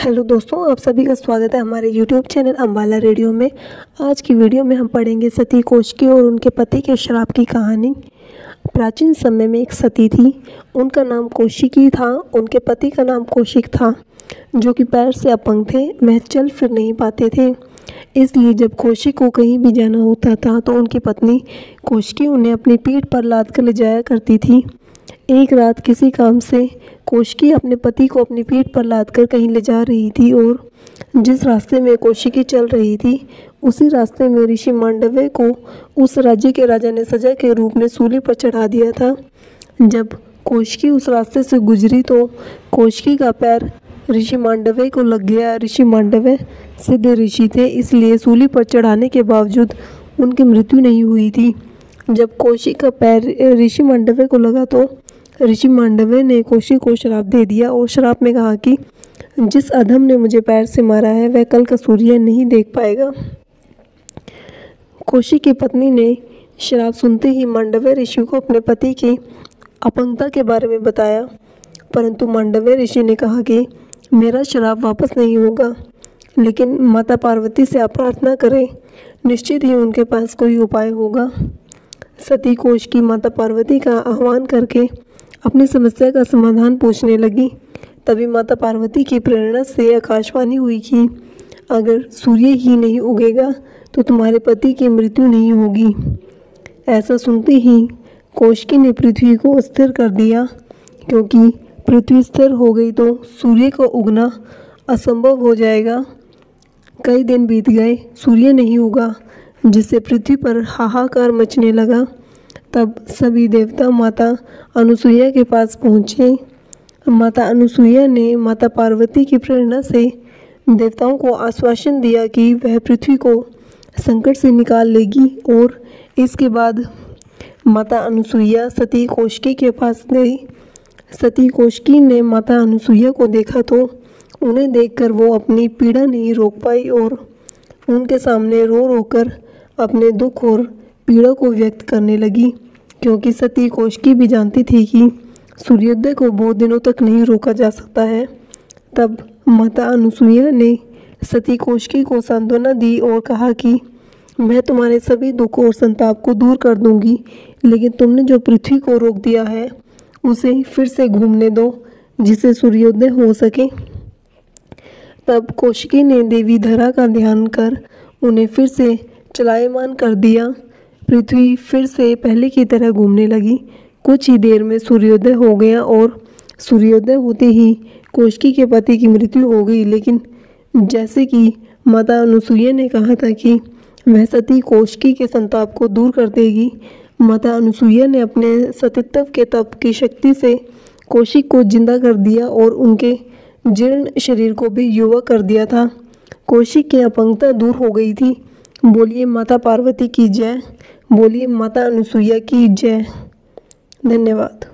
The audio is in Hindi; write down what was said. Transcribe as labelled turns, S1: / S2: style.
S1: हेलो दोस्तों, आप सभी का स्वागत है हमारे YouTube चैनल अम्बाला रेडियो में। आज की वीडियो में हम पढ़ेंगे सती कौशिकी और उनके पति के श्राप की कहानी। प्राचीन समय में एक सती थी, उनका नाम कौशिकी था। उनके पति का नाम कौशिक था, जो कि पैर से अपंग थे। वह चल फिर नहीं पाते थे, इसलिए जब कौशिक को कहीं भी जाना होता था तो उनकी पत्नी कौशिकी उन्हें अपनी पीठ पर लाद कर ले जाया करती थी। एक रात किसी काम से कौशिकी अपने पति को अपनी पीठ पर लादकर कहीं ले जा रही थी और जिस रास्ते में कौशिकी चल रही थी उसी रास्ते में ऋषि मांडव्य को उस राज्य के राजा ने सजा के रूप में सूली पर चढ़ा दिया था। जब कौशिकी उस रास्ते से गुजरी तो कौशिकी का पैर ऋषि मांडव्य को लग गया। ऋषि मांडव्य सिद्ध ऋषि थे, इसलिए सूली पर चढ़ाने के बावजूद उनकी मृत्यु नहीं हुई थी। जब कौशिक का पैर ऋषि मांडव्य को लगा तो ऋषि मांडव्य ने कौशिक को श्राप दे दिया और श्राप में कहा कि जिस अधम ने मुझे पैर से मारा है वह कल का सूर्य नहीं देख पाएगा। कौशिक की पत्नी ने श्राप सुनते ही मांडव्य ऋषि को अपने पति की अपंगता के बारे में बताया, परंतु मांडव्य ऋषि ने कहा कि मेरा श्राप वापस नहीं होगा, लेकिन माता पार्वती से आप प्रार्थना करें, निश्चित ही उनके पास कोई उपाय होगा। सती कौशिकी माता पार्वती का आह्वान करके अपनी समस्या का समाधान पूछने लगी। तभी माता पार्वती की प्रेरणा से आकाशवाणी हुई कि अगर सूर्य ही नहीं उगेगा तो तुम्हारे पति की मृत्यु नहीं होगी। ऐसा सुनते ही कौशिकी ने पृथ्वी को स्थिर कर दिया, क्योंकि पृथ्वी स्थिर हो गई तो सूर्य का उगना असंभव हो जाएगा। कई दिन बीत गए, सूर्य नहीं उगा, जिससे पृथ्वी पर हाहाकार मचने लगा। तब सभी देवता माता अनुसुईया के पास पहुँचे। माता अनुसुईया ने माता पार्वती की प्रेरणा से देवताओं को आश्वासन दिया कि वह पृथ्वी को संकट से निकाल लेगी। और इसके बाद माता अनुसुईया सती कौशिकी के पास गई। सती कौशिकी ने माता अनुसुईया को देखा तो उन्हें देखकर वो अपनी पीड़ा नहीं रोक पाई और उनके सामने रो रो कर अपने दुख और पीड़ा को व्यक्त करने लगी, क्योंकि सती कौशिकी भी जानती थी कि सूर्योदय को बहुत दिनों तक नहीं रोका जा सकता है। तब माता अनुसुईया ने सती कौशिकी को सांत्वना दी और कहा कि मैं तुम्हारे सभी दुख और संताप को दूर कर दूंगी, लेकिन तुमने जो पृथ्वी को रोक दिया है उसे फिर से घूमने दो, जिससे सूर्योदय हो सके। तब कौशिकी ने देवी धरा का ध्यान कर उन्हें फिर से चलायमान कर दिया। पृथ्वी फिर से पहले की तरह घूमने लगी। कुछ ही देर में सूर्योदय हो गया और सूर्योदय होते ही कौशिकी के पति की मृत्यु हो गई। लेकिन जैसे कि माता अनुसुईया ने कहा था कि वह सती कौशिकी के संताप को दूर कर देगी, माता अनुसुईया ने अपने सतीत्व के तप की शक्ति से कौशिक को जिंदा कर दिया और उनके जीर्ण शरीर को भी युवा कर दिया था। कौशिक की अपंगता दूर हो गई थी। बोलिए माता पार्वती की जय, बोलिए माता अनुसुईया की जय। धन्यवाद।